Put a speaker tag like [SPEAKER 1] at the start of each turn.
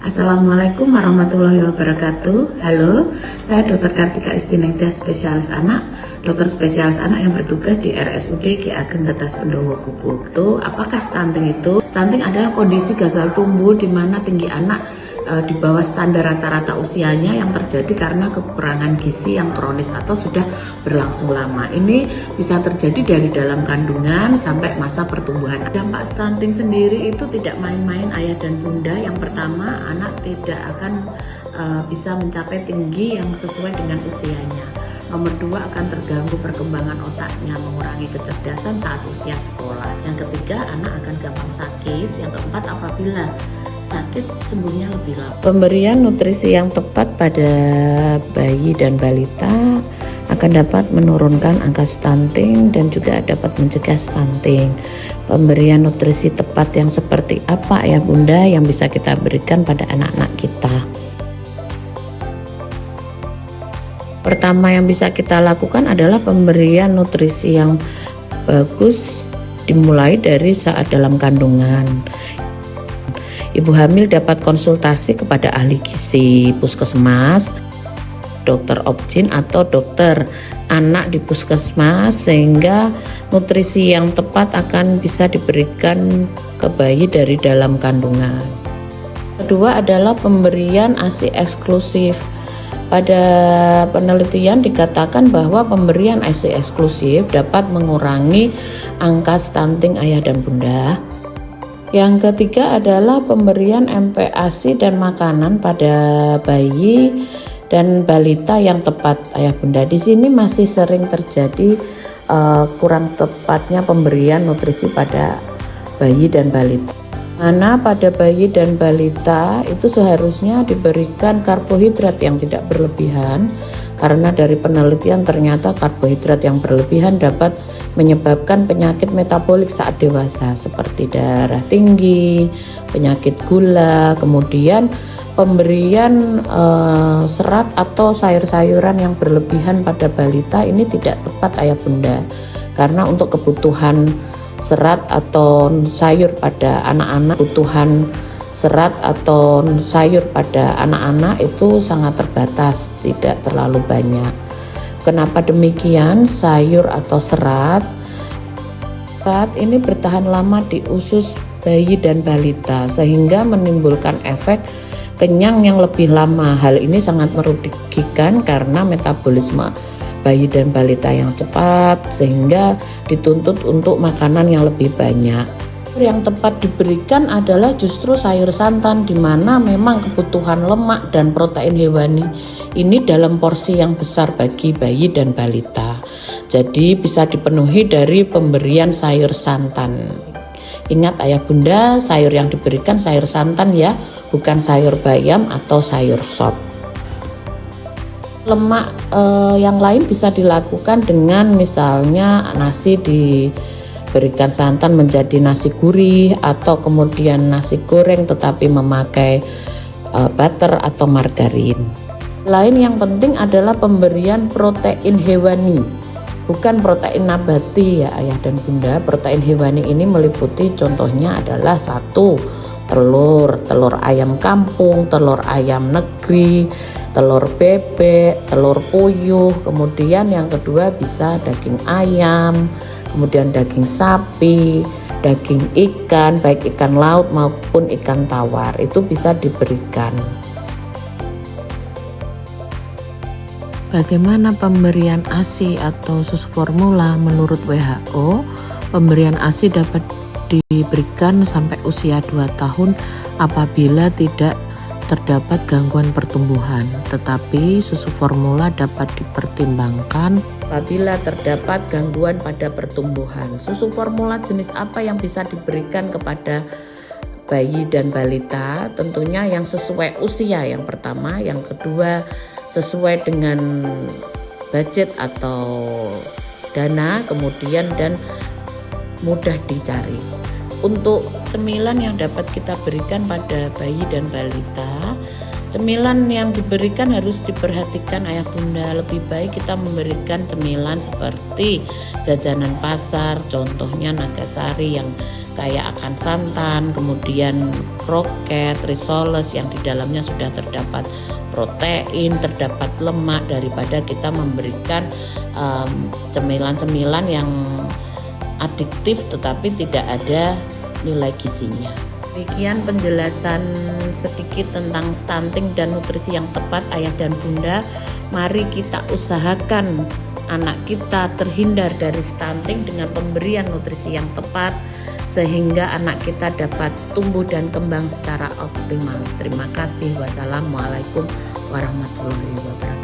[SPEAKER 1] Assalamualaikum warahmatullahi wabarakatuh. Halo, saya Dr. Kartika Istinengtia, spesialis anak, dokter spesialis anak yang bertugas di RSUD Ki Ageng Tetas Pendowo Gubuk. Apakah stunting itu? Stunting adalah kondisi gagal tumbuh di mana tinggi anak di bawah standar rata-rata usianya yang terjadi karena kekurangan gizi yang kronis atau sudah berlangsung lama. Ini bisa terjadi dari dalam kandungan sampai masa pertumbuhan. Dampak stunting sendiri itu tidak main-main ayah dan bunda. Yang pertama, anak tidak akan bisa mencapai tinggi yang sesuai dengan usianya. Nomor 2, akan terganggu perkembangan otaknya, mengurangi kecerdasan saat usia sekolah. Yang ketiga, anak akan gampang sakit. Yang keempat, apabila sakit sembuhnya lebih lama. Pemberian nutrisi yang tepat pada bayi dan balita akan dapat menurunkan angka stunting dan juga dapat mencegah stunting. Pemberian nutrisi tepat yang seperti apa ya Bunda yang bisa kita berikan pada anak-anak kita? Pertama yang bisa kita lakukan adalah pemberian nutrisi yang bagus dimulai dari saat dalam kandungan. Ibu hamil dapat konsultasi kepada ahli gizi puskesmas, dokter obgyn atau dokter anak di puskesmas sehingga nutrisi yang tepat akan bisa diberikan ke bayi dari dalam kandungan. Kedua adalah pemberian ASI eksklusif. Pada penelitian dikatakan bahwa pemberian ASI eksklusif dapat mengurangi angka stunting ayah dan bunda. Yang ketiga adalah pemberian MPASI dan makanan pada bayi dan balita yang tepat ayah bunda. Di sini masih sering terjadi kurang tepatnya pemberian nutrisi pada bayi dan balita. Mana pada bayi dan balita itu seharusnya diberikan karbohidrat yang tidak berlebihan, karena dari penelitian ternyata karbohidrat yang berlebihan dapat menyebabkan penyakit metabolik saat dewasa seperti darah tinggi, penyakit gula. Kemudian pemberian serat atau sayur-sayuran yang berlebihan pada balita ini tidak tepat ayah bunda, karena untuk kebutuhan serat atau sayur pada anak-anak, kebutuhan serat atau sayur pada anak-anak itu sangat terbatas, tidak terlalu banyak. Kenapa demikian? Sayur atau serat ini bertahan lama di usus bayi dan balita sehingga menimbulkan efek kenyang yang lebih lama. Hal ini sangat merugikan karena metabolisme bayi dan balita yang cepat sehingga dituntut untuk makanan yang lebih banyak. Yang tepat diberikan adalah justru sayur santan, di mana memang kebutuhan lemak dan protein hewani ini dalam porsi yang besar bagi bayi dan balita. Jadi bisa dipenuhi dari pemberian sayur santan. Ingat ayah bunda, sayur yang diberikan sayur santan ya, bukan sayur bayam atau sayur sop. Lemak yang lain bisa dilakukan dengan misalnya nasi diberikan santan menjadi nasi gurih, atau kemudian nasi goreng tetapi memakai butter atau margarin. Lain yang penting adalah pemberian protein hewani, bukan protein nabati ya ayah dan bunda. Protein hewani ini meliputi contohnya adalah 1, telur ayam kampung, telur ayam negeri, telur bebek, telur puyuh. Kemudian yang kedua bisa daging ayam, kemudian daging sapi, daging ikan, baik ikan laut maupun ikan tawar, itu bisa diberikan. Bagaimana pemberian ASI atau susu formula menurut WHO? Pemberian ASI dapat diberikan sampai usia 2 tahun apabila tidak terdapat gangguan pertumbuhan, tetapi susu formula dapat dipertimbangkan apabila terdapat gangguan pada pertumbuhan. Susu formula jenis apa yang bisa diberikan kepada bayi dan balita? Tentunya yang sesuai usia yang pertama, yang kedua sesuai dengan budget atau dana, kemudian dan mudah dicari. Untuk cemilan yang dapat kita berikan pada bayi dan balita Cemilan yang diberikan harus diperhatikan ayah bunda. Lebih baik kita memberikan cemilan seperti jajanan pasar, contohnya Nagasari yang kaya akan santan, kemudian kroket, risoles yang di dalamnya sudah terdapat protein, terdapat lemak, daripada kita memberikan cemilan-cemilan yang adiktif tetapi tidak ada nilai gizinya. Demikian penjelasan sedikit tentang stunting dan nutrisi yang tepat ayah dan bunda. Mari kita usahakan anak kita terhindar dari stunting dengan pemberian nutrisi yang tepat, sehingga anak kita dapat tumbuh dan kembang secara optimal. Terima kasih. Wassalamualaikum warahmatullahi wabarakatuh.